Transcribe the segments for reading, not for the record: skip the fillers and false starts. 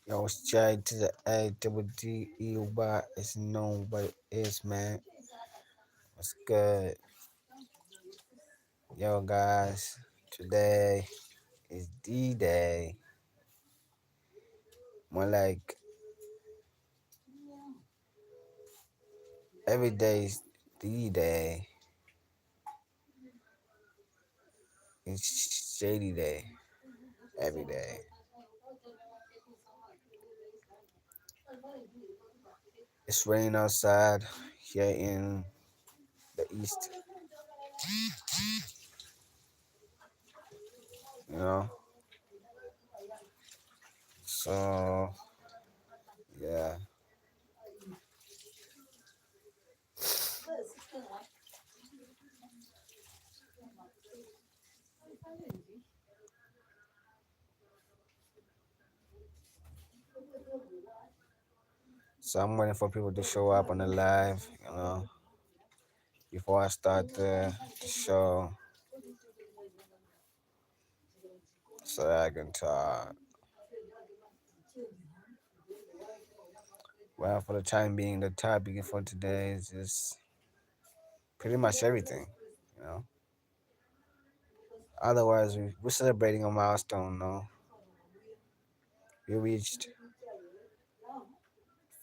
Yo, it's Jaddey to the A double D E Y. It's known what it is, man. What's good? Yo, guys, today is D Day. More like every day is D Day. It's Shady Day. Every day. It's raining outside here in the east, you know? So, yeah. So I'm waiting for people to show up on the live, before I start the show so that I can talk. Well, for the time being, the topic for today is just pretty much everything, you know. Otherwise, we're celebrating a milestone, no? We reached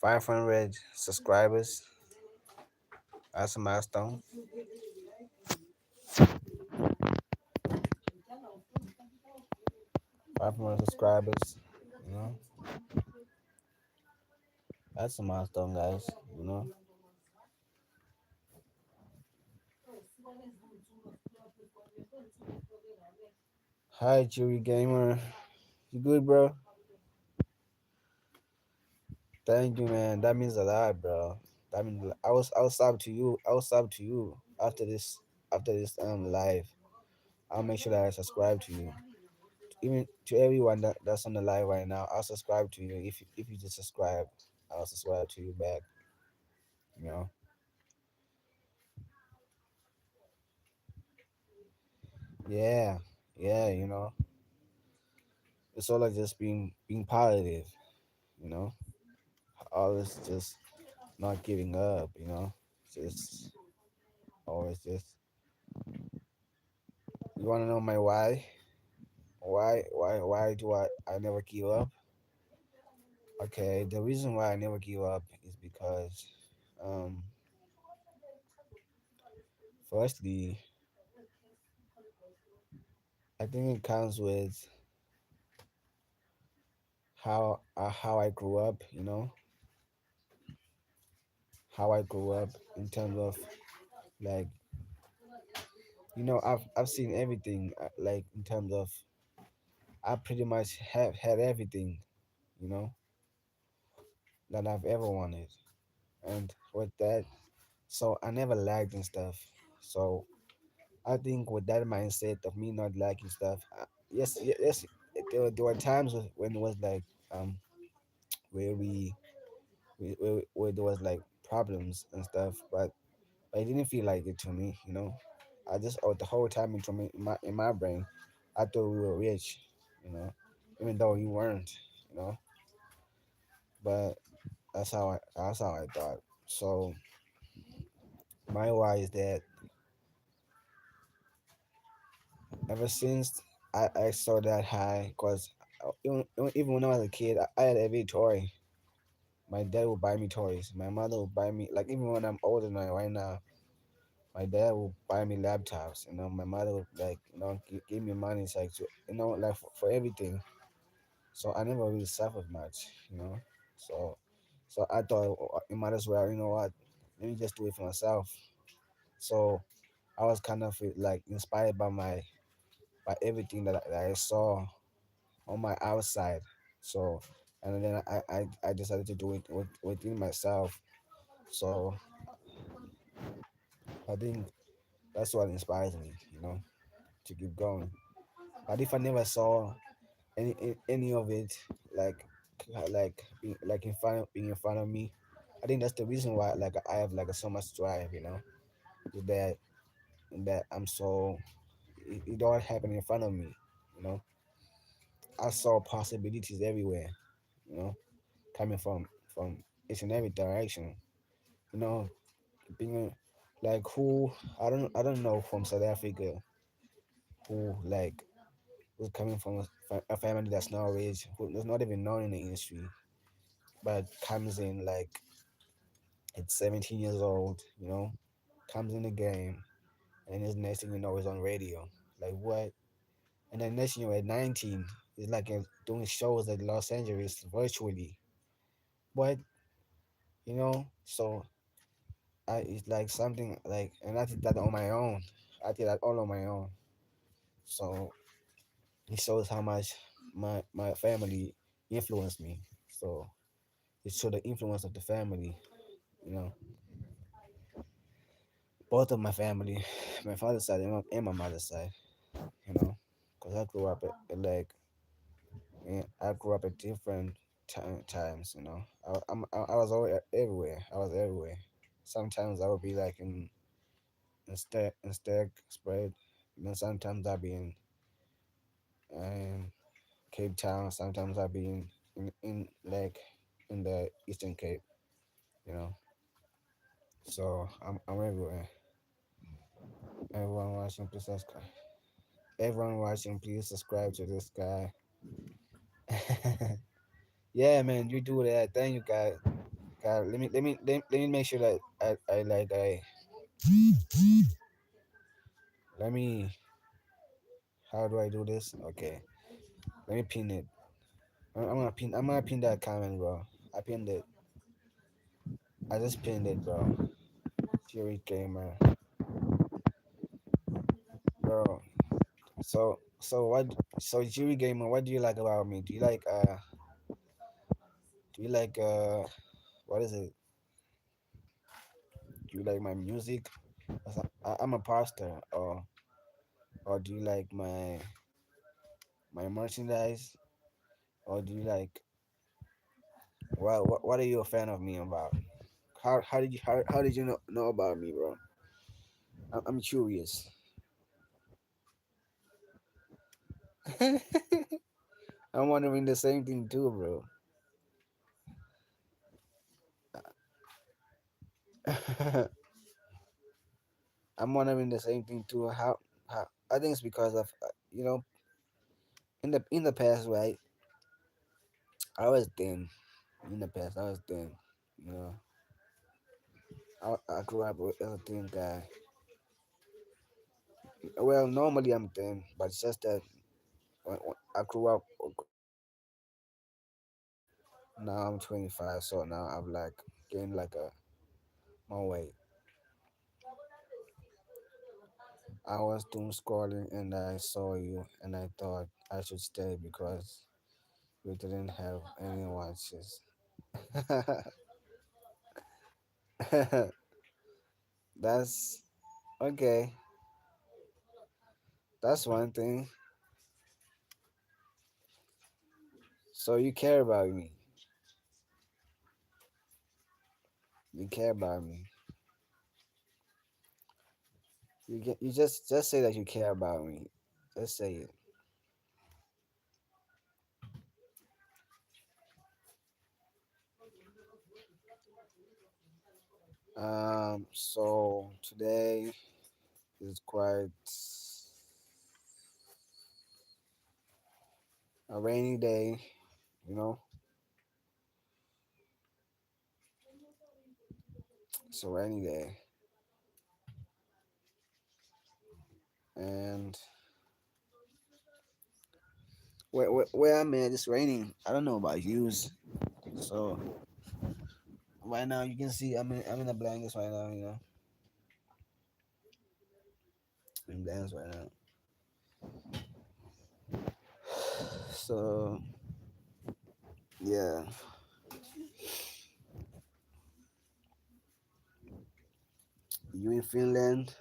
500 subscribers. That's a milestone. 500 subscribers, you know. That's a milestone, guys, you know. Hi, Chewy Gamer. You good, bro? Thank you, man. That means a lot, bro. That means I was sub to you. I was sub to you after this live. I'll make sure that I subscribe to you. Even to everyone that's on the live right now, I'll subscribe to you. If you just subscribe, I'll subscribe to you back. You know, yeah, yeah. It's all like just being positive. You know, always just not giving up. Just always just. You want to know my why? Why do I never give up? Okay, the reason why I never give up is because, um, firstly, I think it comes with how I grew up, how I grew up in terms of, like, I've seen everything, like, in terms of I pretty much have had everything, you know that I've ever wanted, and with that, so I never lagged and stuff. So I think with that mindset of me not liking stuff, yes, yes, there were times when it was like, where where there was like problems and stuff, but it didn't feel like it to me. I just, the whole time in my brain, I thought we were rich, you know, even though you weren't, you know. But that's how I thought. So my why is that ever since I saw that high, cause even when I was a kid, I had every toy. My dad would buy me toys. My mother would buy me, like, even when I'm older now, right now. My dad would buy me laptops. My mother would, like, give me money. It's like, like, for everything. So I never really suffered much. So I thought, it might as well. You know what? Let me just do it for myself. So I was kind of like inspired by everything that I saw on my outside. So, and then I decided to do it within myself. So I think that's what inspires me. To keep going. But if I never saw any of it, like, like being in front of me, I think that's the reason why, like, I have, like, so much drive. Is that I'm so, it don't happen in front of me. you know I saw possibilities everywhere. you know, coming from each and every direction, you know, being like who I don't know from South Africa who like who's coming from a family that's not rich, who that's not even known in the industry, but comes in like at 17 years old, you know, comes in the game, and his next thing you know is on radio. Like what? And then next thing you know at 19, he's like doing shows at Los Angeles virtually. But you know, so I it's like something like, and I did that on my own. I did that all on my own. So it shows how much my family influenced me. So it showed the influence of the family, you know, both of my family, my father's side and my mother's side, you know, because I grew up like I grew up at different times, you know. I was always everywhere. I was everywhere. Sometimes I would be like in spread, and then sometimes I'd be in Cape Town. Sometimes I'd be in like in the Eastern Cape, you know. So I'm everywhere. Everyone watching, please subscribe. Everyone watching, please subscribe to this guy. Yeah, man, you do that. Thank you, guys. God, let me make sure that I like I let me how do I do this? Okay, let me pin it. I'm gonna pin that comment, bro. I pinned it. I just pinned it, bro. Fury gamer, bro. So what? So Fury gamer, what do you like about me? Do you like what is it? Do you like my music? 'Cause I'm a pastor, or do you like my merchandise, or do you like what are you a fan of me about? How did you know about me, bro? I'm curious. I'm wondering the same thing too, bro. I'm wondering the same thing too. How I think it's because of you know in the past, right? I was thin. In the past, I was thin. You know, I grew up as a thin guy. Well, normally I'm thin, but it's just that when I grew up. Now I'm 25, so now I've like gained like a more weight. I was doom scrolling and I saw you and I thought I should stay because we didn't have any watches. That's okay. That's one thing. So you care about me. You care about me. You just say that you care about me. Just say it. So today is quite a rainy day. You know, it's a rainy day, and where I'm at, it's raining. I don't know about yous. So right now you can see I'm in the blankets right now. You know, I'm in blankets right now. So yeah, you in Finland?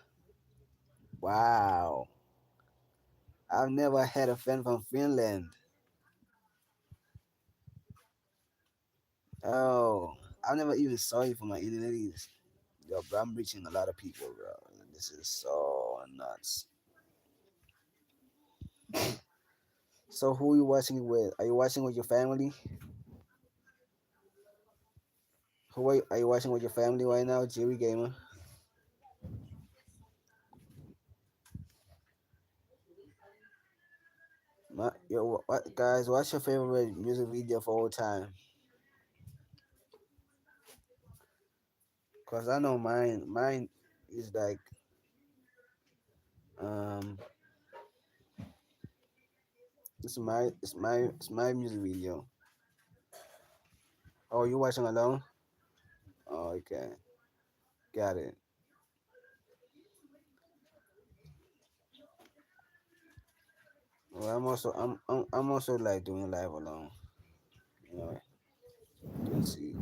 Wow, I've never had a friend from Finland. Oh, I've never even saw you for my internet. Yo, bro, I'm reaching a lot of people, bro. This is so nuts. So who you watching with? Are you watching with your family? Who are you watching with your family right now, Jerry Gamer? What guys? What's your favorite music video for all time? Cause I know mine. Mine is like um, it's my music video. Oh, you watching alone? Oh, okay, got it. Well, I'm also like doing live alone. You know, you can see.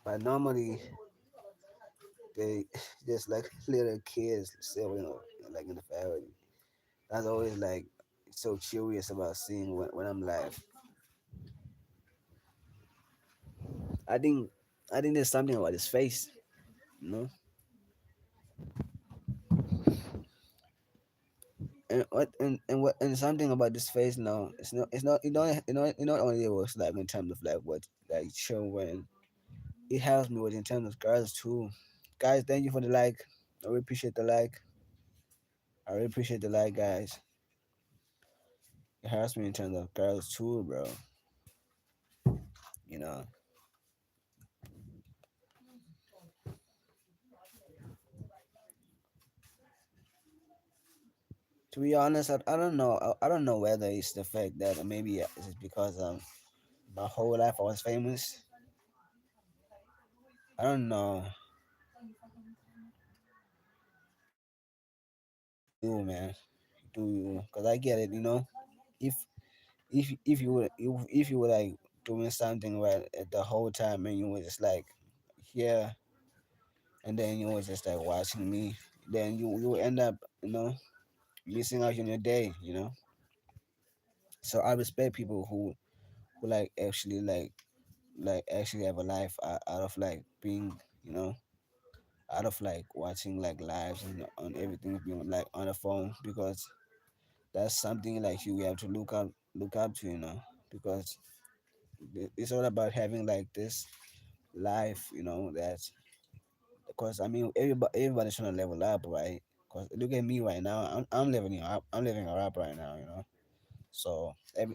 But normally they just like little kids still, like in the family. That's always like so curious about seeing when I'm live. I think I think there's something about his face, you know. And something about this face now. It's not it not only works like in terms of like what like children. It helps me with in terms of girls too. Guys, thank you for the like. I really appreciate the like. I really appreciate the like, guys. It helps me in terms of girls too, bro. You know. To be honest, I don't know. I don't know whether it's the fact that maybe it's because my whole life I was famous. I don't know. You man, do you? Cause I get it. If if you were like doing something right at the whole time and you were just like here and then you was just like watching me, then you will end up missing out on your day. So I respect people who like actually like actually have a life out of like being you know out of like watching like lives and on everything being like on the phone because that's something like you have to look up to because it's all about having like this life that because I mean everybody's trying to level up, right? Because look at me right now, I'm living up, I'm living a rap right now. So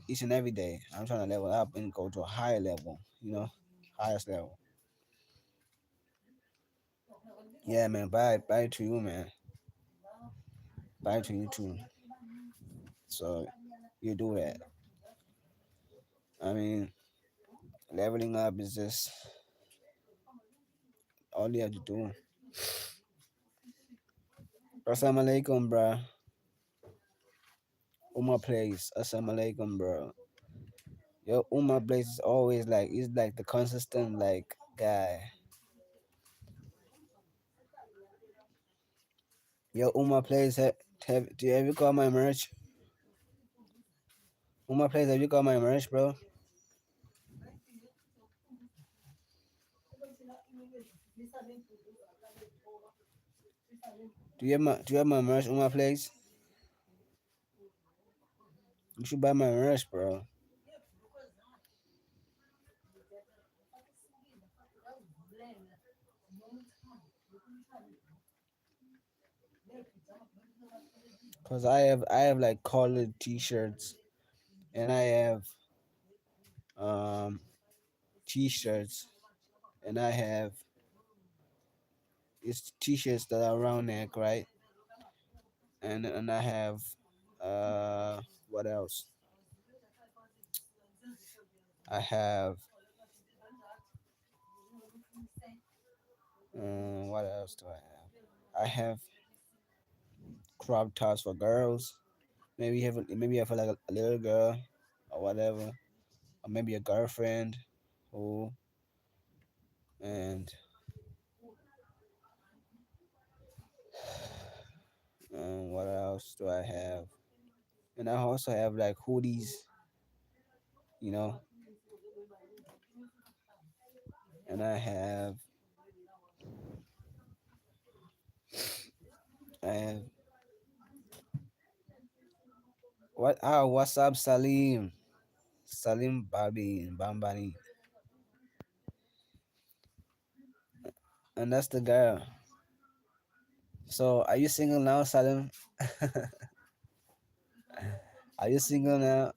each and every day I'm trying to level up and go to a higher level, highest level. Yeah, man. Bye to you, man. Bye to you too. So you do that. I mean, leveling up is just all you have to do. Assalamu alaikum, bro. Uma plays. Assalamu alaikum, bro. Yo, Uma Blaze is always like he's like the consistent like guy. Yo, Uma plays. Do you ever got my merch? Uma plays. Have you got my merch, bro? Do you have my merch? Uma plays. You should buy my merch, bro. Cause I have like colored T-shirts and I have um T-shirts and I have it's T-shirts that are round neck, right? And I have what else? I have what else do I have? I have crop tops for girls. Maybe for like a little girl or whatever, or maybe a girlfriend who and what else do I have? And I also have like hoodies, you know, and I have What? Ah, what's up, Salim? Salim Babi Bambani, and that's the girl. So, are you single now, Salim? Are you single now?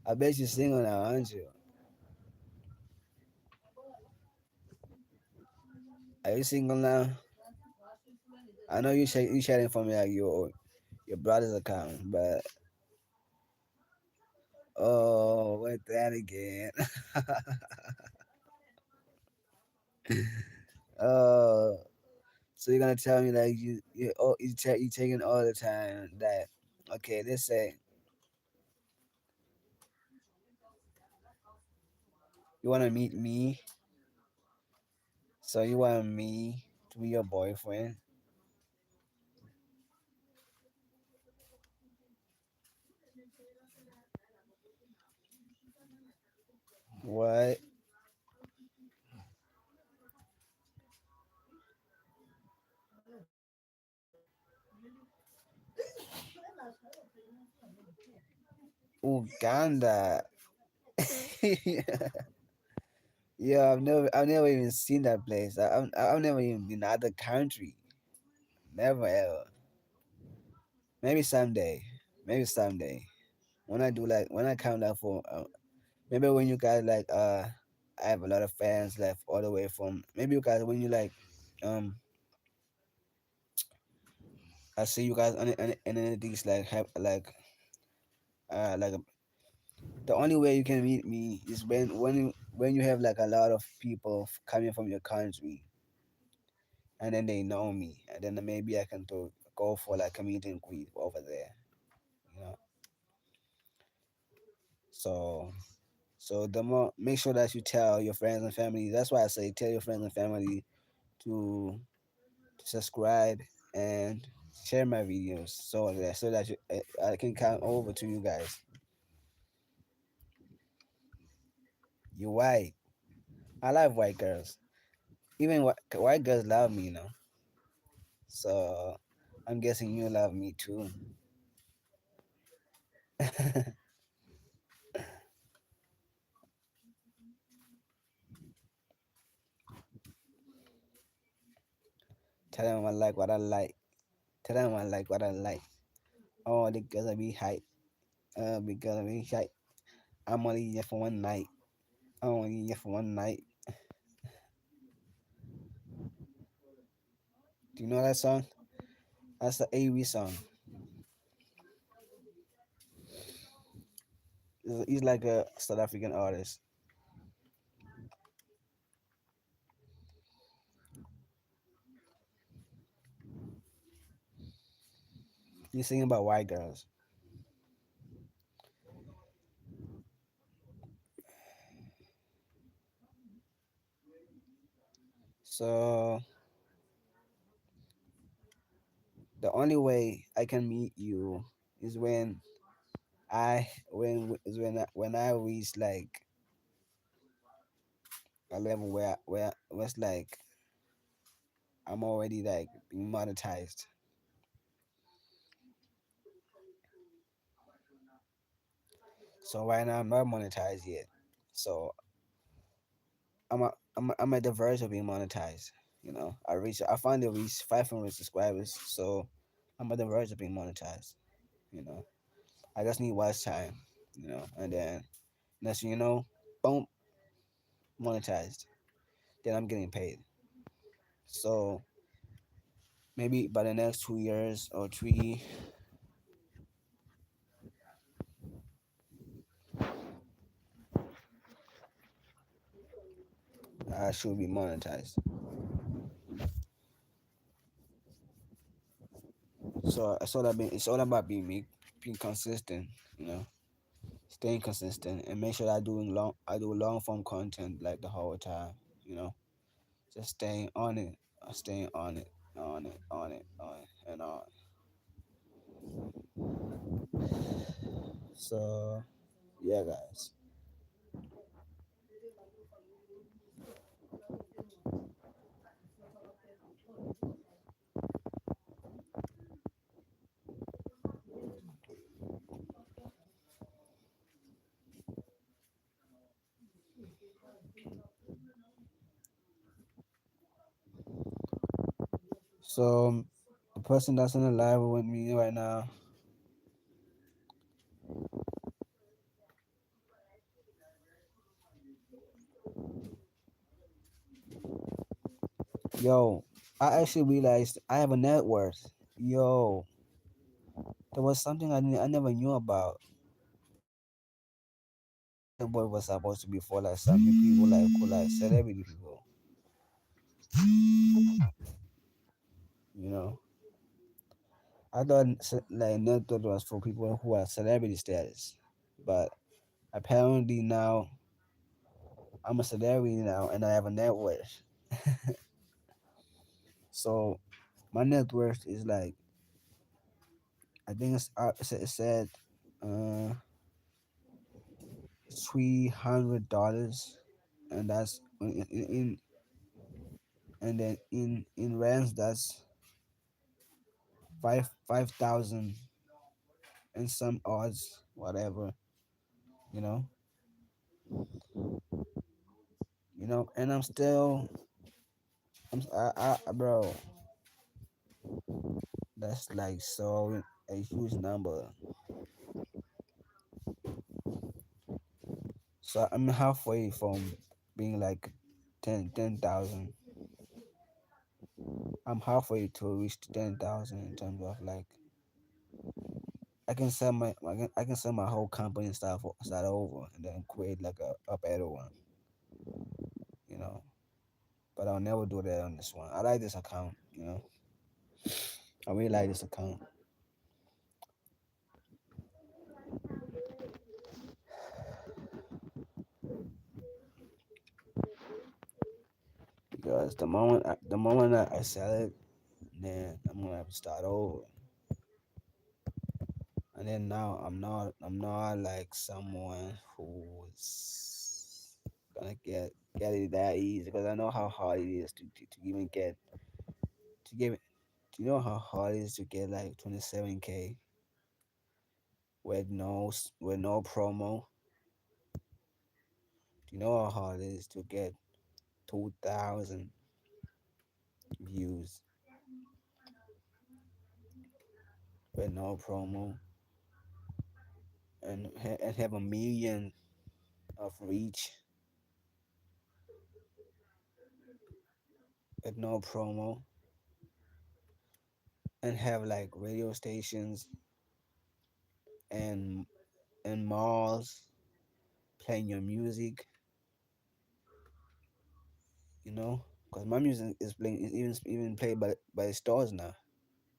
I bet you're single now, aren't you? Are you single now? I know you sharing for me like your brother's account, but oh, what that again? Oh, so you're gonna tell me like you taking all the time that okay? Let's say you wanna meet me, so you want me to be your boyfriend. What? Uganda. Yeah, I've never even seen that place. I've never even been out the country. Never ever. Maybe someday. Maybe someday. When I do like when I come down for maybe when you guys like I have a lot of fans left all the way from maybe you guys when you like um I see you guys on any of these like have like the only way you can meet me is when you have like a lot of people coming from your country and then they know me and then maybe I can go for like a meet and greet over there, you know. So so the more make sure that you tell your friends and family. That's why I say tell your friends and family to subscribe and share my videos so that I can come over to you guys. You white. I love white girls. Even white girls love me, you know. So I'm guessing you love me too. Tell them I like what I like. Tell them I like what I like. Oh, the girls will be hype. Because I be hype. I'm only here for one night. I'm only here for one night. Do you know that song? That's the AV song. He's like a South African artist. He's singing about white girls. So the only way I can meet you is when I reach like a level where it's like I'm already like being monetized. So right now I'm not monetized yet. So I'm at the verge of being monetized. You know, I finally reached 500 subscribers. So I'm at the verge of being monetized. You know, I just need watch time. You know, and then next thing you know, boom, monetized. Then I'm getting paid. So maybe by the next 2 years or three, I should be monetized. So it's all about being consistent. You know, staying consistent and make sure I do long form content like the whole time. You know, just staying on it, and on. So yeah, guys. So the person that's in the live with me right now, yo, I actually realized I have a net worth. Yo, there was something I never knew about. The boy was supposed to be for like some people like cool like celebrity people, you know. I thought like net worth was for people who are celebrity status, but apparently now I'm a celebrity now and I have a net worth. So my net worth is like I think it said uh $300, and that's and then in rands that's 5,000 and some odds whatever, you know, and I'm still bro, that's like so a huge number. So I'm halfway from being like 10,000. I'm halfway to reach 10,000 in terms of like I can sell my whole company and start over and then create like a better one, you know. But I'll never do that on this one. I like this account, you know. I really like this account because the moment that I sell it, then I'm gonna have to start over. And then now I'm not like someone who's gonna get it that easy because I know how hard it is to even get to give. Do you know how hard it is to get like 27K with no promo? Do you know how hard it is to get 2,000 views with no promo and have a million of reach with no promo and have like radio stations and malls playing your music, you know? Because my music is playing is even played by stores now,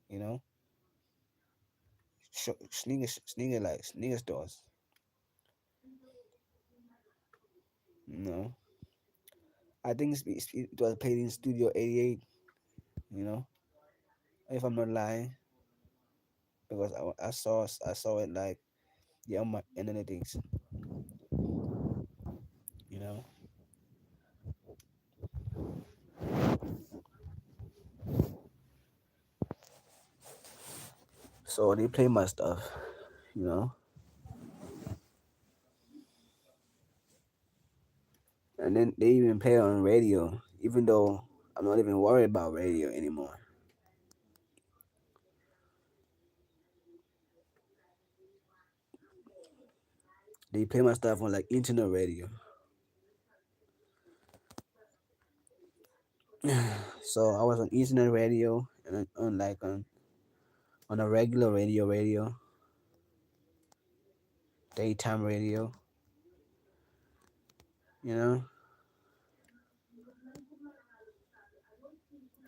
you know? Sneaker stores, you know? I think it was played in Studio 88, you know, if I'm not lying, because I saw it like yeah on my analytics, you know. So they play my stuff, you know, and then they even play it on radio, even though I'm not even worried about radio anymore. They play my stuff on like internet radio. So I was on internet radio and on like on a regular radio, daytime radio, you know.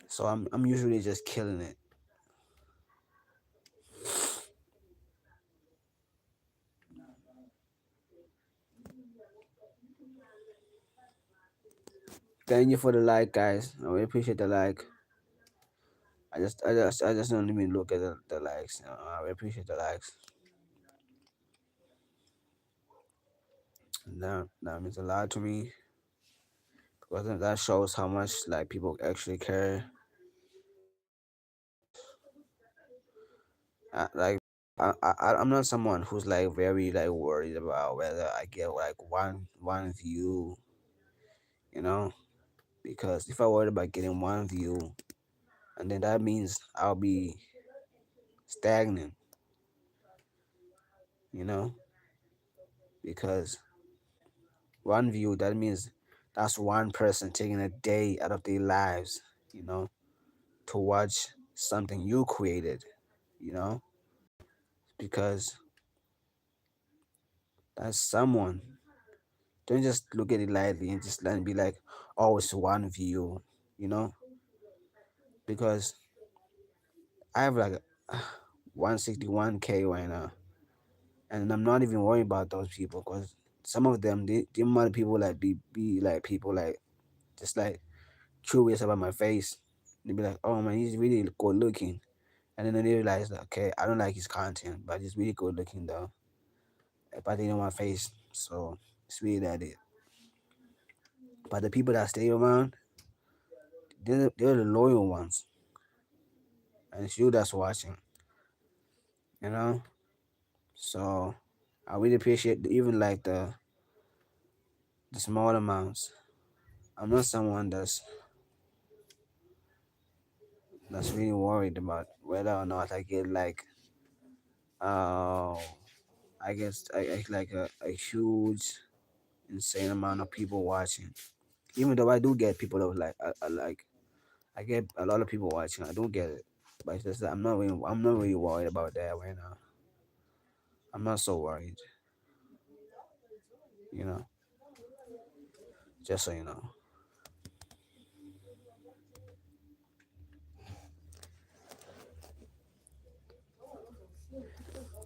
So I'm usually just killing it. Thank you for the like, guys. I really appreciate the like. I just don't even look at the likes. I really appreciate the likes. That means a lot to me because that shows how much like people actually care. Like I'm not someone who's like very like worried about whether I get like one view, you know, because if I worried about getting one view, and then that means I'll be stagnant, you know, because one view, that means that's one person taking a day out of their lives, you know, to watch something you created, you know, because that's someone. Don't just look at it lightly and just let it be like, oh, it's one view, you know, because I have like 161K right now, and I'm not even worried about those people because some of them, the amount of people like be like people like just like curious about my face. They be like, oh man, he's really good looking, and then they realize that okay, I don't like his content, but he's really good looking though. But they know my face, so it's really that it. But the people that stay around, they're the loyal ones, and it's you that's watching, you know. So I really appreciate even like the small amounts. I'm not someone that's really worried about whether or not I get like uh I guess I like a huge insane amount of people watching. Even though I do get people that like I like I get a lot of people watching. I do get it, but it's just that I'm not really worried about that right now. I'm not so worried, you know. Just so you know.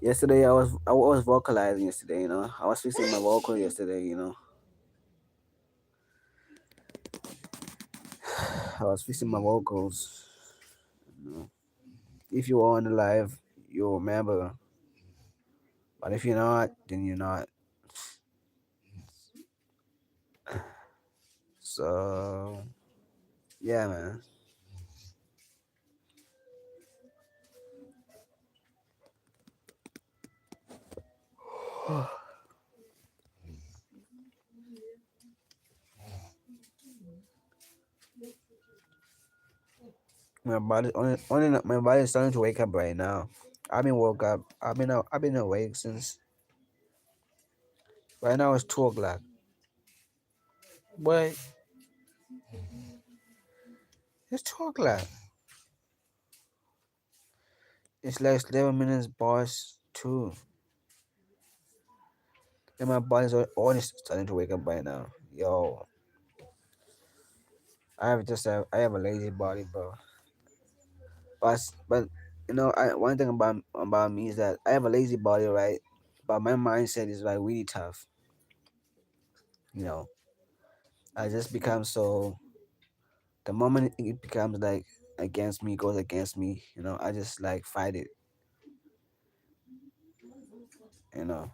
Yesterday I was vocalizing yesterday, you know. I was fixing my vocal yesterday, you know. I was fixing my vocals. You know. If you are on the live, you'll remember. But if you're not, then you're not. So yeah, man. My body's starting to wake up right now. I've been woke up. I've been awake since right now it's 2 o'clock. But it's 2 o'clock. It's like 11 minutes past 2. And my body's already starting to wake up right now. Yo, I have a lazy body, bro. But you know, one thing about me is that I have a lazy body, right? But my mindset is like really tough. You know, I just become so. The moment it becomes like against me, goes against me. You know, I just like fight it. You know,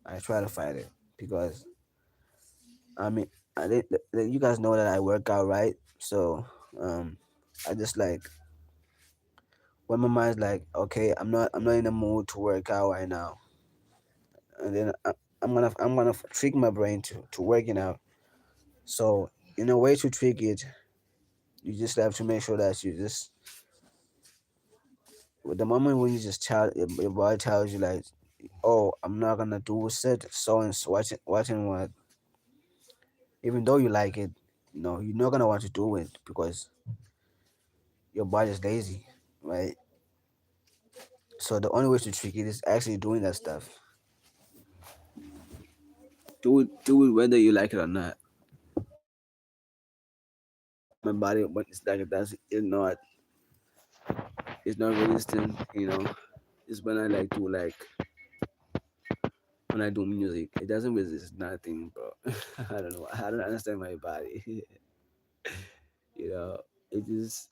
I try to fight it because I mean, you guys know that I work out, right? So, um, I just like when my mind's like, okay, I'm not in the mood to work out right now, and then I'm gonna trick my brain to working out. So, in a way to trick it, you just have to make sure that you just with the moment when you just tell your body tells you like, oh, I'm not gonna do sit so and so watching what, even though you like it, you know, you're not gonna want to do it because your body's lazy, right? So the only way to trick it is actually doing that stuff. Do it whether you like it or not. My body, when it's like it does, it's not resistant. You know, it's when I like to like when I do music, it doesn't resist nothing, bro. I don't know. I don't understand my body. You know, it just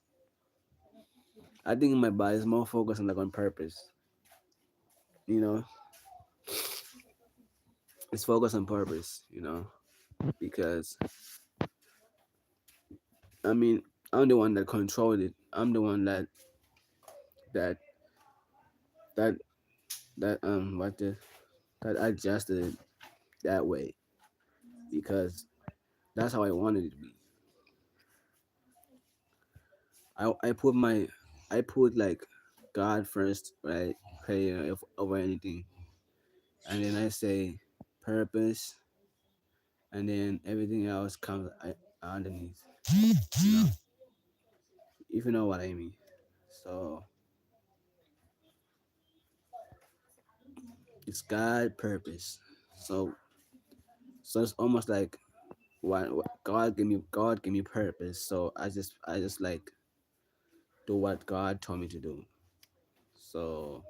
I think my body is more focused on like on purpose. You know, it's focused on purpose. You know, because I mean I'm the one that controlled it. I'm the one that that what the that adjusted it that way because that's how I wanted it to be. I put my I put like God first, right? Prayer over anything, and then I say purpose, and then everything else comes underneath. You know, if you know what I mean. So it's God purpose. So so it's almost like what God gave me purpose. So I just like do what God told me to do. So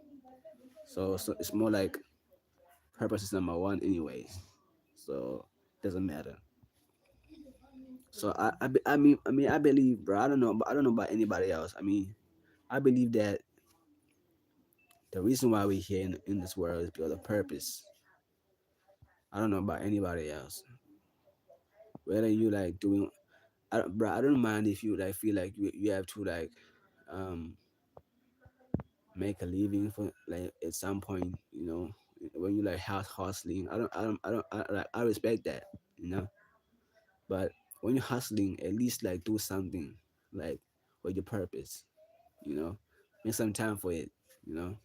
so it's more like purpose is number one anyways. So it doesn't matter. So I mean I believe, bro. I don't know about anybody else. I mean I believe that the reason why we're here in this world is because of purpose. I don't know about anybody else. Whether you like doing, bro, I don't mind if you like feel like you have to like um make a living for like at some point, you know, when you like house hustling. I respect that, you know. But when you're hustling, at least like do something like with your purpose, you know. Make some time for it, you know.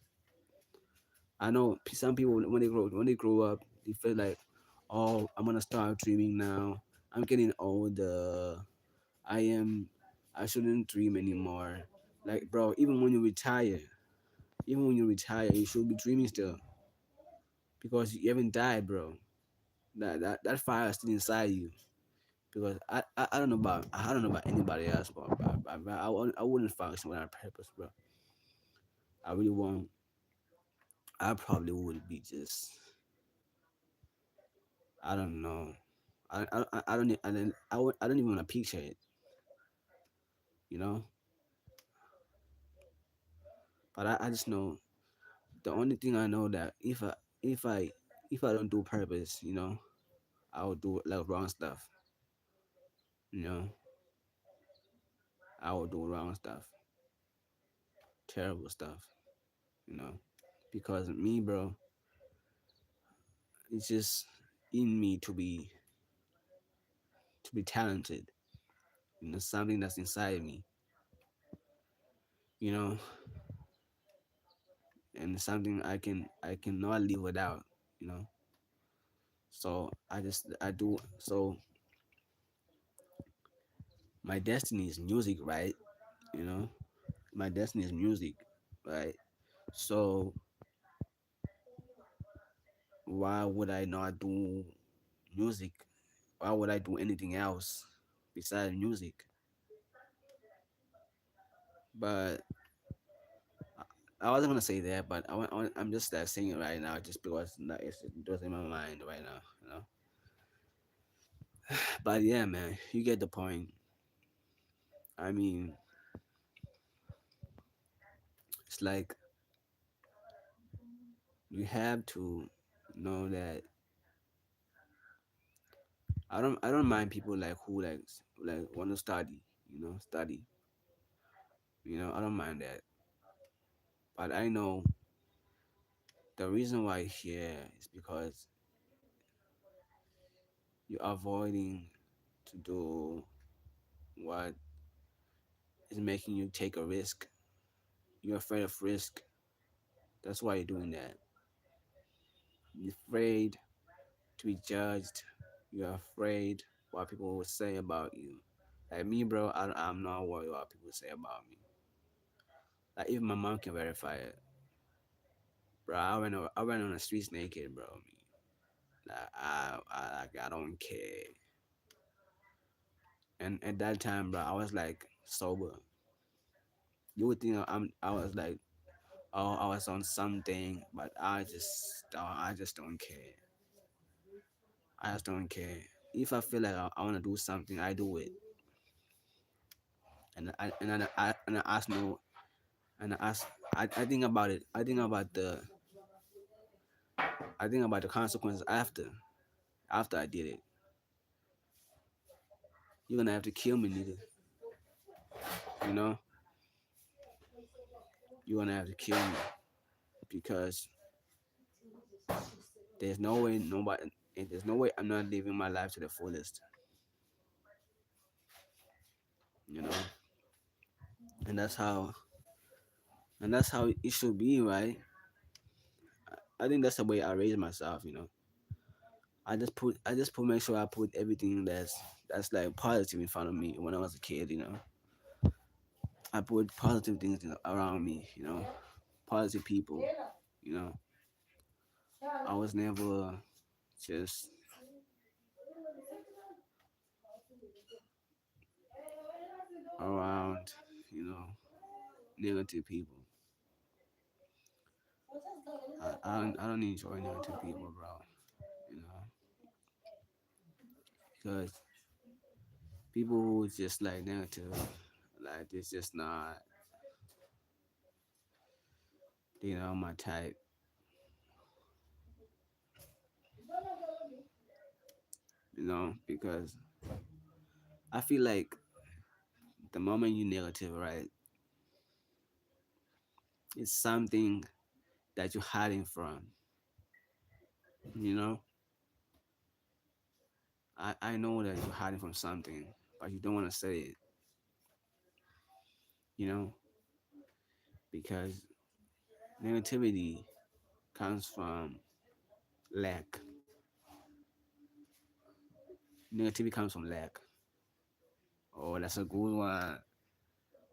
I know some people when they grow up, they feel like, oh, I'm gonna start dreaming now. I'm getting older. I am. I shouldn't dream anymore. Like, bro, even when you retire, you should be dreaming still because you haven't died, bro. That fire is still inside you. Because I don't know about anybody else, but I wouldn't function without purpose, bro. I really won't. I probably would be just I don't know. I don't e- I don't I don't even want to picture it, you know. But I just know the only thing I know that if I if I don't do purpose, you know, I will do like wrong stuff, you know. I will do wrong stuff, terrible stuff, you know. Because me, bro, it's just in me to be talented, you know, something that's inside me, you know, and something I cannot live without, you know. So I do so my destiny is music, right? You know, my destiny is music, right? So why would I not do music? Why would I do anything else besides music? But I wasn't gonna say that, but I'm just saying it right now, just because it's just in my mind right now, you know. But yeah, man, you get the point. I mean, it's like you have to know that I don't mind people like who like want to study, you know, study. You know, I don't mind that. But I know the reason why here is because you're avoiding to do what is making you take a risk. You're afraid of risk. That's why you're doing that. You're afraid to be judged. You're afraid what people will say about you. Like me, bro, I'm not worried what people say about me. Like even my mom can verify it. Bro, I went on the streets naked, bro. Me. Like, I don't care. And at that time, bro, I was like sober. You would think I was like, oh, I was on something, but I just don't care. I just don't care. If I feel like I want to do something, I do it. And I ask no, and I ask. I think about it. I think about the consequences after I did it. You're gonna have to kill me, nigga. You know, you're gonna have to kill me because there's no way nobody. There's no way I'm not living my life to the fullest. You know. and that's how it should be, right? I think that's the way I raised myself. I just put make sure I put everything that's like positive in front of me when I was a kid. I put positive things around me. Positive people. You know, I was never just around, you know, negative people. I don't enjoy negative people, bro. You know, because people who just like negative, like it's just not, my type. Because I feel like the moment you negative, right, it's something that you're hiding from. You know, I know that you're hiding from something, but you don't want to say it. You know, because negativity comes from lack. Negativity comes from lack. Oh, that's a good one.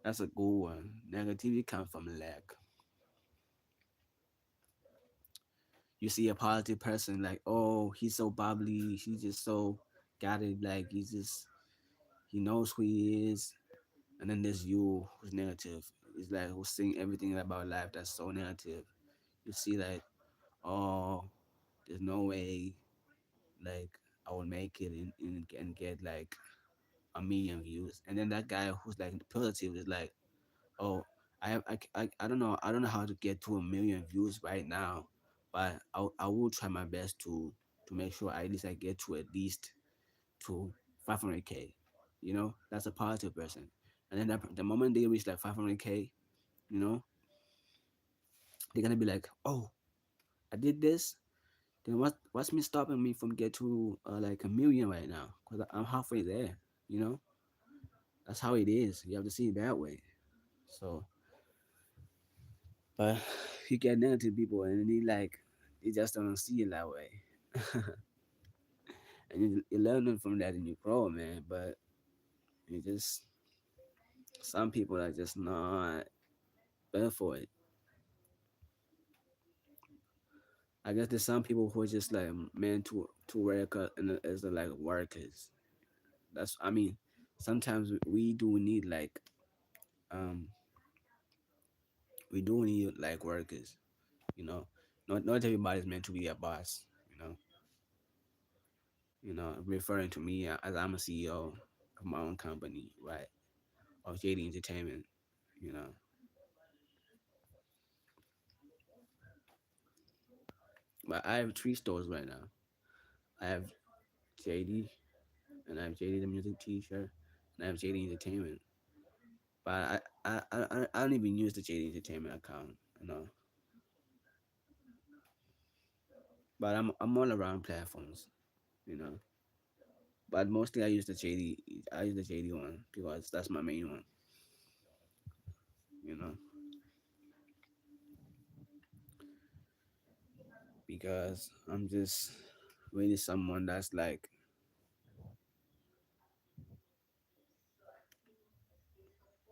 That's a good one. Negativity comes from lack. You see a positive person like, oh, he's so bubbly. He's just so got it. Like he knows who he is. And then there's you who's negative. It's like who's seeing everything about life that's so negative. You see like, oh, there's no way like I would make it and get like a million views. And then that guy who's like positive is like, oh, I don't know how to get to a million views right now, but I will try my best to make sure at least I get to at least to 500K. That's a positive person. And then the moment they reach like 500K, you know, they're gonna be like, oh, I did this. Then what's me stopping me from get to like a million right now? Cause I'm halfway there. You know, that's how it is. You have to see it that way. So, but you get negative people, and they just don't see it that way. And you learn from that and you grow, man. But you just some people are just not better for it. I guess there's some people who are just like meant to work and as like workers. I mean, sometimes we do need like um we do need like workers. You know, not everybody's meant to be a boss. Referring to me as I'm a CEO of my own company, right? Of Jaddey Entertainment. You know, but I have three stores right now. I have JD, and I have JD the music teacher, and I have JD Entertainment. But I don't even use the JD Entertainment account. You know, but I'm all around platforms. You know, but mostly I use the JD. I use the JD one because that's my main one. You know, because I'm just really someone that's like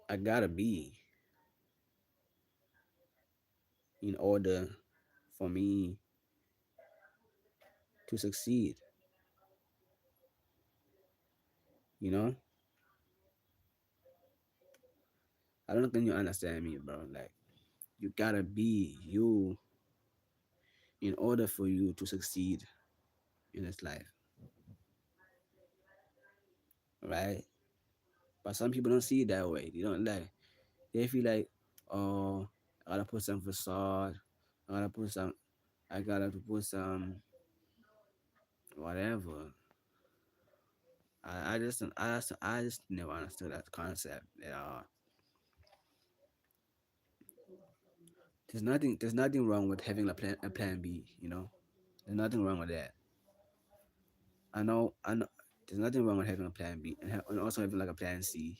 I gotta be in order for me to succeed. You know, I don't think you understand me, bro. Like you gotta be you in order for you to succeed in this life, right? But some people don't see it that way. They don't like. They feel like, oh, I gotta put some facade. I gotta put some. I gotta put some whatever. I just never understood that concept at all. There's nothing wrong with having a plan B. There's nothing wrong with that. I know. There's nothing wrong with having a plan B and also having like a plan C.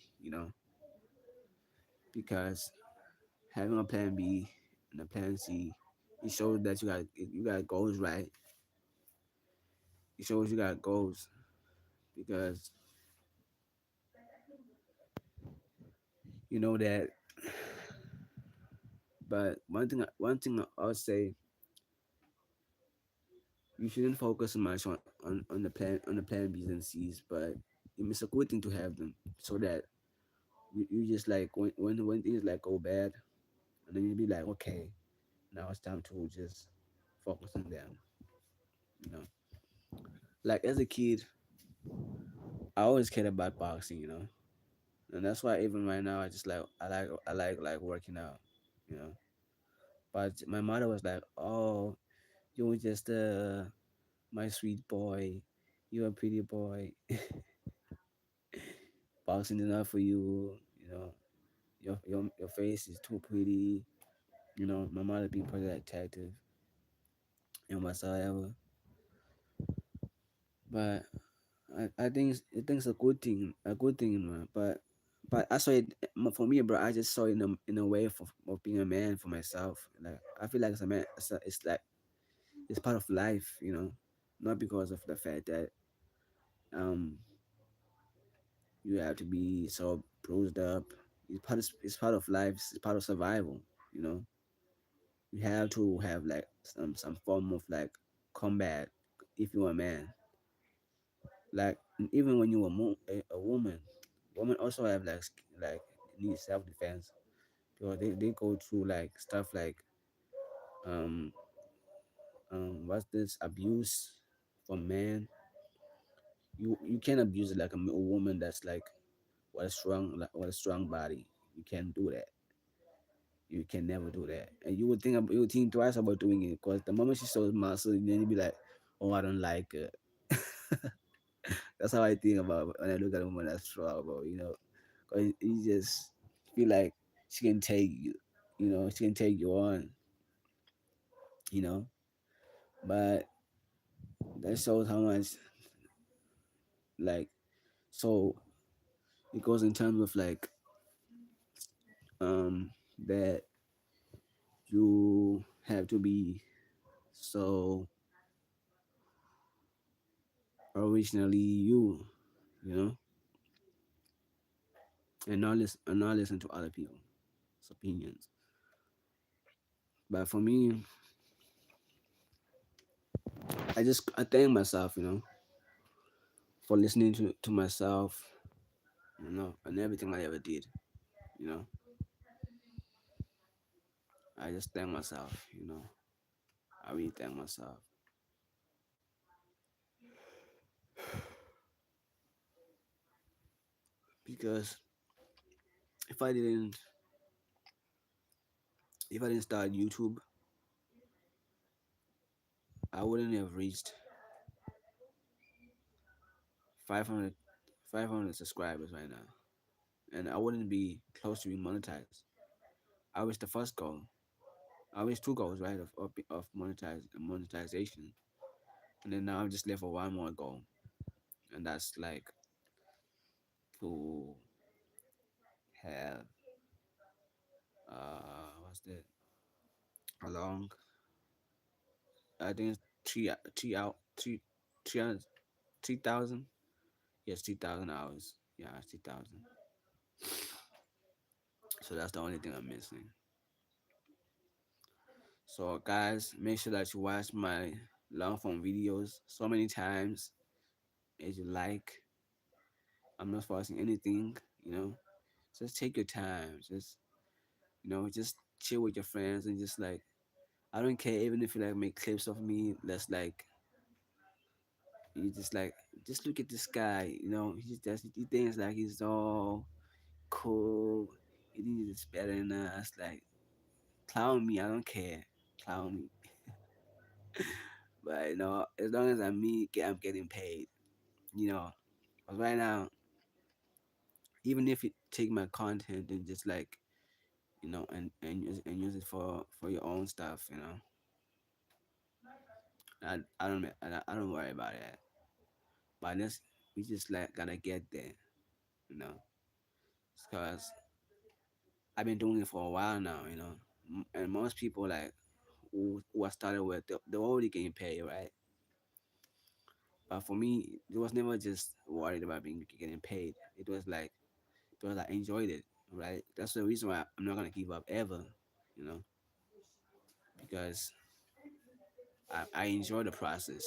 because having a plan B and a plan C, it shows that you got goals, right? It shows you got goals because you know that. But one thing I'll say, you shouldn't focus so much on the plan B's and C's, but it's a good thing to have them so that you just like when things like go bad, and then you be like, okay, now it's time to just focus on them. You know, like as a kid, I always cared about boxing. And that's why even right now I like working out. You know, but my mother was like, oh, you're just my sweet boy, you're a pretty boy. Boxing is not for you. Your face is too pretty. My mother being pretty attractive and whatsoever. But I think it's a good thing, man. But I saw it for me, bro. I just saw it in a way of being a man for myself. Like I feel like as a man, it's like it's part of life, not because of the fact that um you have to be so bruised up. It's part of life. It's part of survival. You know, you have to have like some form of like combat if you're a man. Like even when you're a woman, women also have like need self defense because they go through like stuff like um what's this abuse from men. You can't abuse it like a woman that's like what a strong body. You can't do that. You can never do that. And you would think twice about doing it because the moment she shows muscle, then you be like, oh, I don't like it. That's how I think about when I look at a woman that's strong, bro. Because you just feel like she can take you. She can take you on. You know, but that shows how much like so it goes in terms of like that you have to be so originally you know, and not listen to other people's opinions. But for me, I thank myself, for listening to myself, and everything I ever did. You know, I just thank myself. I really thank myself because if I didn't if I didn't start YouTube, I wouldn't have reached 500 500 subscribers right now, and I wouldn't be close to being monetized. I reached the first goal. I reached two goals, right, of monetization, and then now I'm just left for one more goal, and that's like to have what's that along I think it's three out three 300 3,000. Yes, 3,000 hours. Yeah, 3,000. So that's the only thing I'm missing. So guys, make sure that you watch my long form videos so many times as you like. I'm not forcing anything, Just take your time. Just chill with your friends and just like I don't care even if you like make clips of me. That's like you just look at this guy. He thinks like he's all cool. He thinks it's better than us. Like clown me, I don't care. Clown me, but as long as I'm getting paid. You know, 'Cause right now, even if you take my content and just like and use it for your own stuff. I don't worry about that. But we just like gotta get there. You know, because I've been doing it for a while now, you know. And most people like who I started with, they're already getting paid, right? But for me, it was never just worried about being getting paid. It was like because I enjoyed it, right? That's the reason why I'm not gonna give up ever, you know, because I enjoy the process,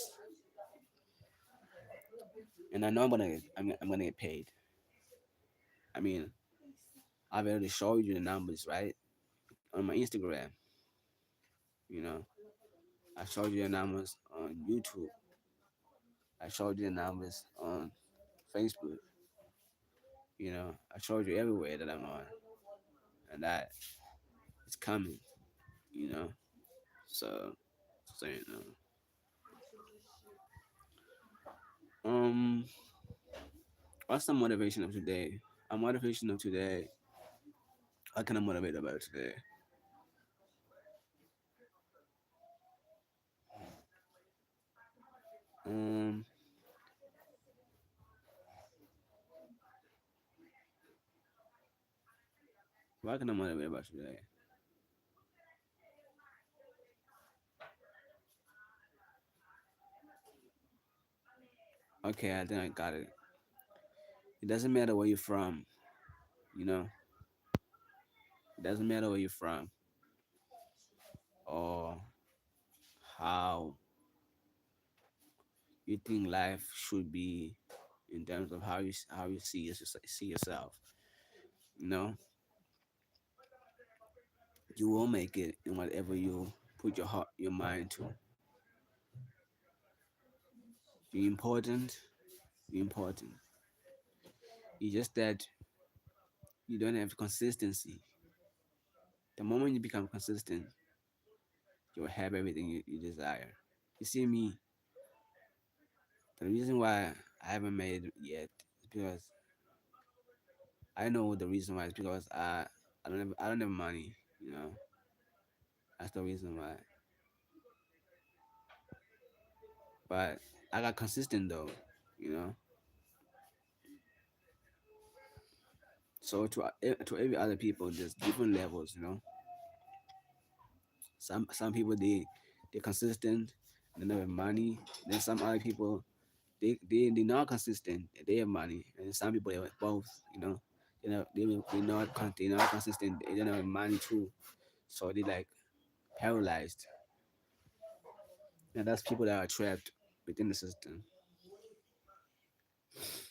and I know I'm gonna get paid. I mean, I've already showed you the numbers, right, on my Instagram. You know, I showed you the numbers on YouTube. I showed you the numbers on Facebook. You know, I showed you everywhere that I'm on, and that it's coming. You know, so you know, um, what's the motivation of today? A motivation of today. How can I motivate about today? Um, what can I motivate about today? Okay, I think I got it. It doesn't matter where you're from. You know, it doesn't matter where you're from or how you think life should be in terms of how you see yourself. You know, you will make it in whatever you put your heart, your mind to. You're important. You're important. It's just that you don't have consistency. The moment you become consistent, you'll have everything you desire. You see me, the reason why I haven't made it yet is because I know the reason why is because I don't have money, you know. That's the reason why. But I got consistent though, you know. So to every other people, there's different levels, you know. Some people they're consistent, they don't have money. Then some other people they're not consistent, they have money, and some people they have both, you know. They're not consistent, they don't have money too, so they like paralyzed, and that's people that are trapped within the system.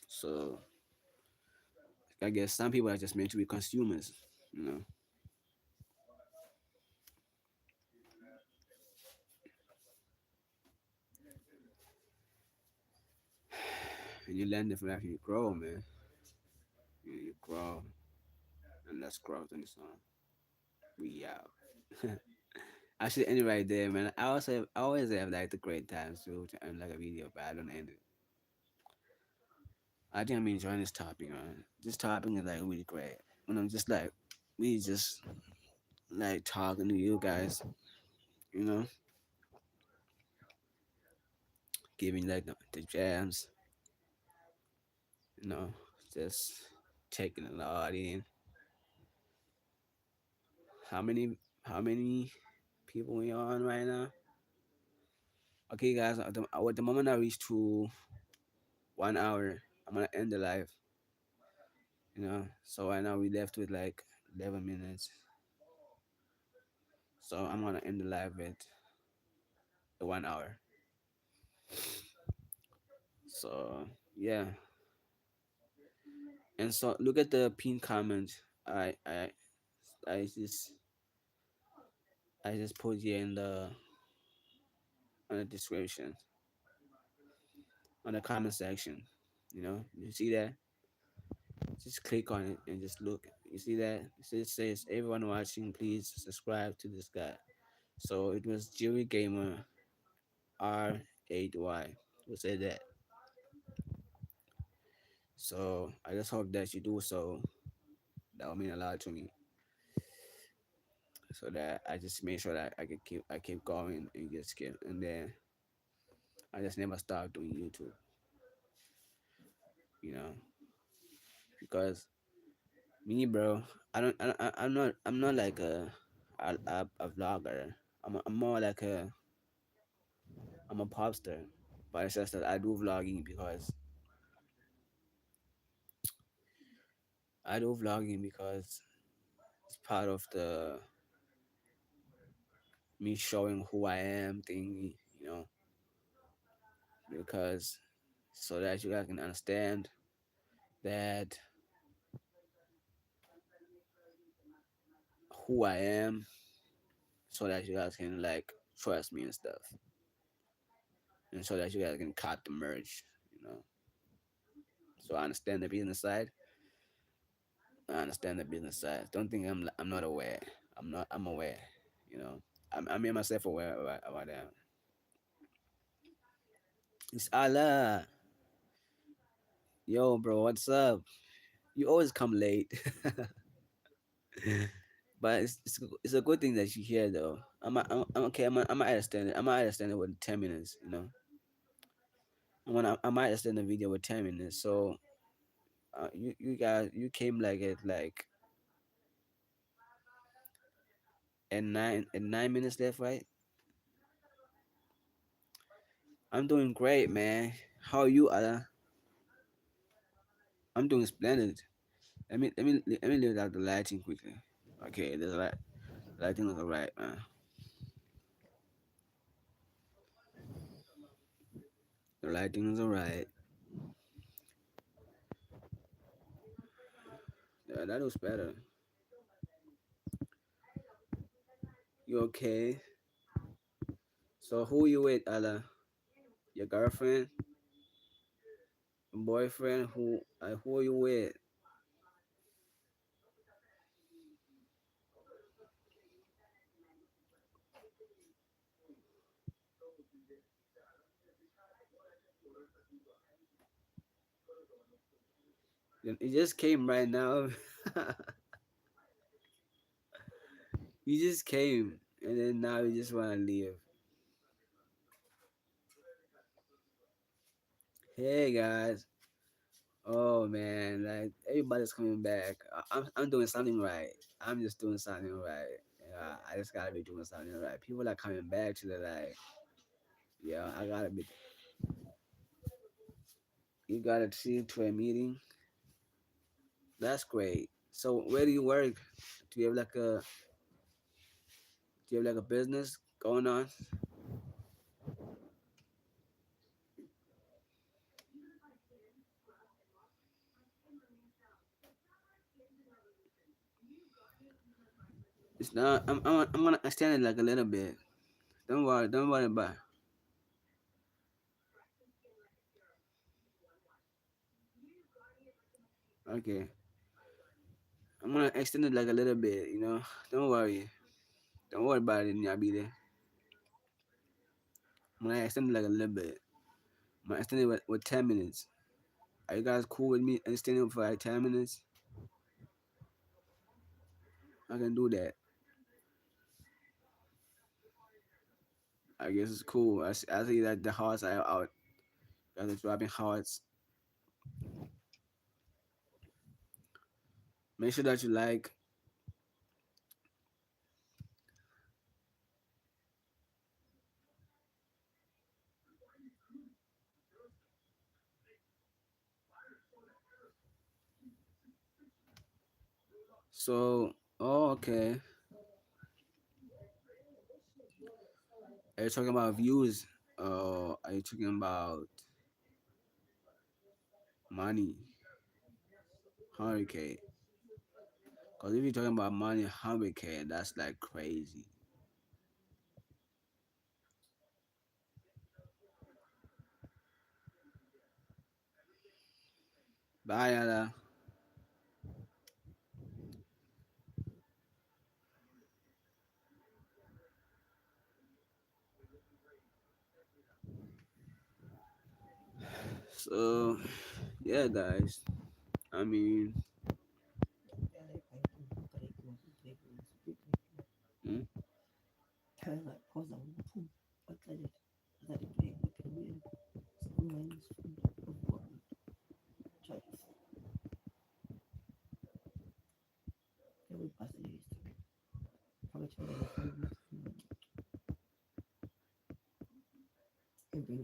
So I guess some people are just meant to be consumers, you know, and you learn different after you grow, man. You grow, and that's growth in the song. We out. I should end it right there, man. I always have like the great times to end like a video, but I don't end it. I think I'm enjoying this topic, man. This topic is like really great. And I'm just like we just like talking to you guys, you know, giving like the jams, you know, just taking a lot in. How many how many people we on right now? Okay, guys. At the moment I reach to 1 hour, I'm gonna end the live. You know, so right now we left with like 11 minutes. So I'm gonna end the live at the 1 hour. So yeah, and so look at the pinned comment. I just I just put here in the on the description on the comment section. You know, you see that? Just click on it and just look. You see that? It says everyone watching, please subscribe to this guy. So it was Jerry Gamer R8Y who said that. So I just hope that you do so. That would mean a lot to me. So that I just make sure that I keep going and just keep and then I just never stop doing YouTube, you know, because Me, bro. I'm not like a vlogger. I'm more like I'm a pop star. But it's just that I do vlogging because it's part of the me showing who I am thing, you know, because so that you guys can understand that who I am, so that you guys can like trust me and stuff, and so that you guys can cop the merch, you know. So I understand the business side. I understand the business side. Don't think I'm not aware. I'm aware. You know. I made myself aware about that. It's Allah. Yo, bro, what's up? You always come late. But it's a good thing that you here though. I'm okay. I'm understand it. I might understand it with 10 minutes. You know, I might understand the video with 10 minutes. So you guys you came like at 9 minutes left, right? I'm doing great, man. How are you, Ada? I'm doing splendid. Let me leave out the lighting quickly. Okay, there's lighting is alright, man. The lighting is alright. Yeah, that was better. You okay? So who you with, Ada? Your girlfriend, boyfriend? Who are you with? It just came right now. You just came, and then now you just want to leave. Hey guys. Oh man, like everybody's coming back. I'm doing something right. I'm just doing something right. Yeah, I just gotta be doing something right. People are coming back to the like, yeah, I gotta be. You gotta see to a meeting. That's great. So where do you work? Do you have like a business going on? It's not. I'm gonna extend it like a little bit. Don't worry. Don't worry about. It. Okay. I'm gonna extend it like a little bit. You know. Don't worry. Don't worry about it, Nyabide. I'm gonna extend it like a little bit. I'm gonna extend it with 10 minutes. Are you guys cool with me extending it for like 10 minutes? I can do that. I guess it's cool. I see that the hearts are out. Guys are dropping hearts. Make sure that you like. So, oh, okay. Are you talking about views? Are you talking about money? 100K. Because if you're talking about money, 100K, that's like crazy. Bye, Yada. So, yeah, guys. I mean, hmm? Oh,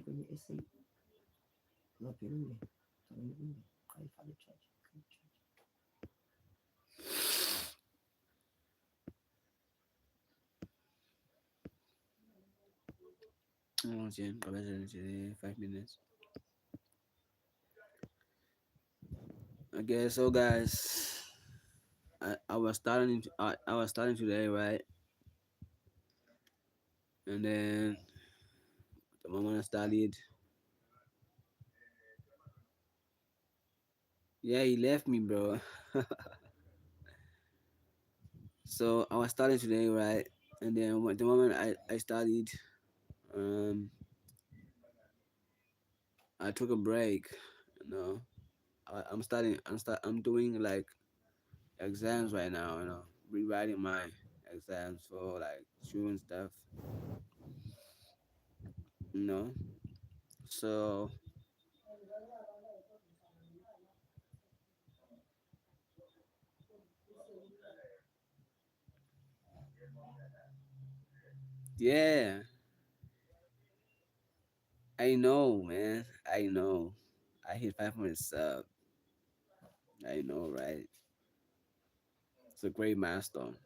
Jen, 5 minutes. Okay, so guys, I was starting today, right? And then the moment I started, yeah, he left me, bro. So I was starting today, right? And then the moment I started, um, I took a break. You know, I'm doing like exams right now. Rewriting my exams for like student stuff. You know, so yeah, I know, man. I know. I hit 500 sub. I know, right? It's a great milestone.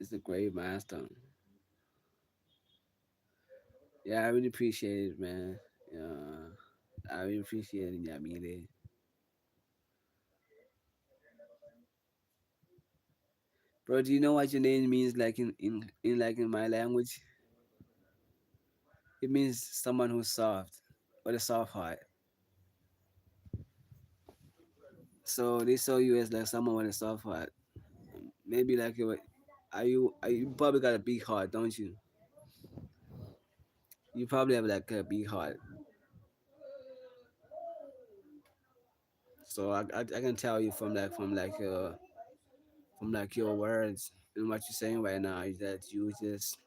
It's a great milestone. Yeah, I really appreciate it, man. Yeah, I really appreciate it, Yamile. Bro, do you know what your name means? Like in my language, it means someone who's soft, with a soft heart. So they saw you as like someone with a soft heart. Maybe like you probably got a big heart, don't you? You probably have like a big heart. So I can tell you from like your words and what you're saying right now is that you just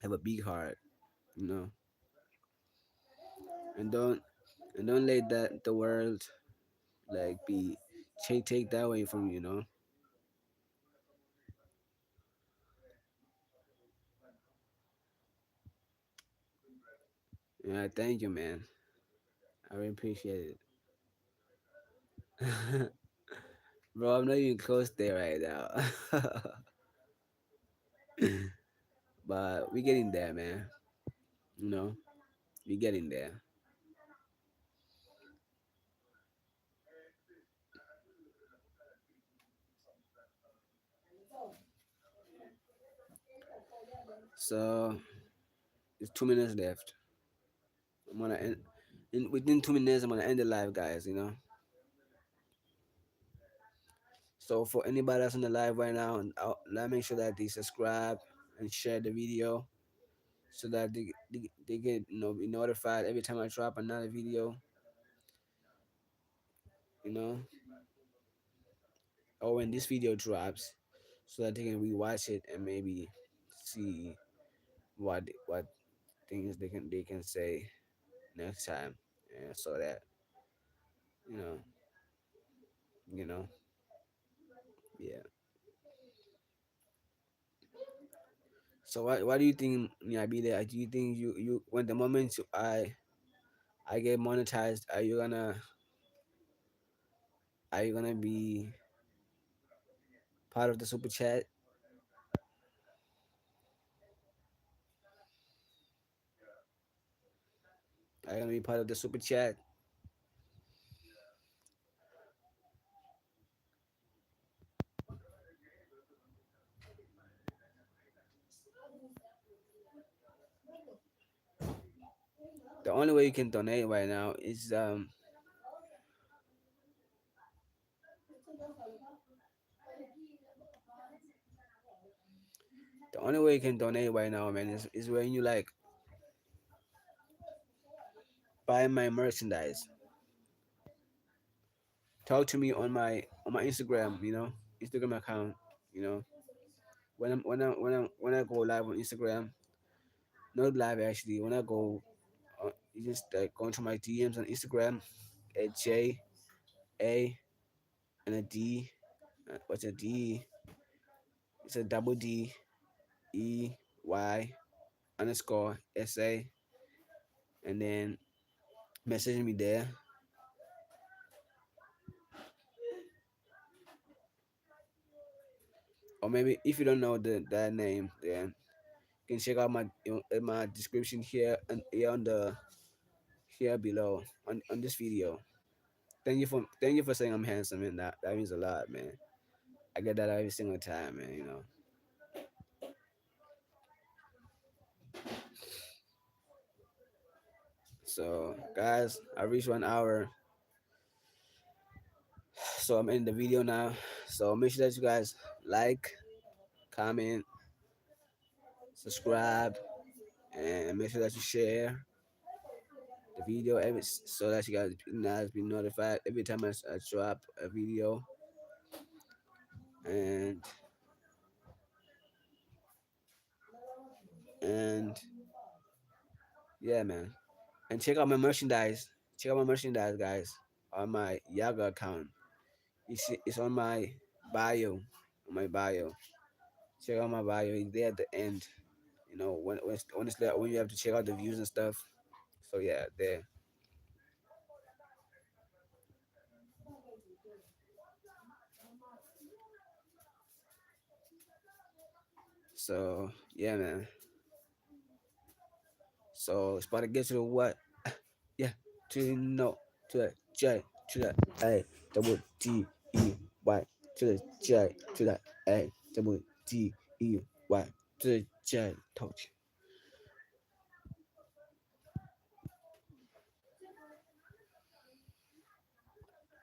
have a big heart, you know, and don't let that the world like be take that away from you, you know. Yeah, thank you, man. I really appreciate it. Bro, I'm not even close there right now. But we getting there, man. You know, we getting there. So it's 2 minutes left. I'm gonna end in within 2 minutes. I'm gonna end the live, guys. You know. So for anybody that's on the live right now, and let make sure that they subscribe and share the video so that they get be notified every time I drop another video. You know, or when this video drops, so that they can rewatch it and maybe see what things they can say next time, and so that you know you know yeah. So what do you think, Nyabile? Do you think you when the moment I get monetized, are you gonna be part of the super chat? Are you gonna be part of the super chat? The only way you can donate right now is the only way you can donate right now, man, is when you like buy my merchandise. Talk to me on my Instagram, Instagram account, you know. When I go live on Instagram, not live actually. When I go, you just like go into my DMs on Instagram at J A and a D. What's a D? It's a double D E Y underscore SA, and then message me there. Or maybe if you don't know that name, then you can check out my in my description here and here on the here below on this video. Thank you for saying I'm handsome, man. That means a lot, man. I get that every single time, man. So guys, I reached 1 hour, so I'm in the video now. So make sure that you guys like, comment, subscribe, and make sure that you share the video so that you guys be notified every time I drop a video. And and yeah, man. And check out my merchandise. Check out my merchandise, guys, on my Yaga account. It's on my bio. On my bio. Check out my bio. It's there at the end. When you have to check out the views and stuff. So yeah, there. So yeah, man. So it's about to get to the what? Yeah, to the no, to the J, to the A, double D E Y, to the J, to the A, double D E Y, to the J. Touch.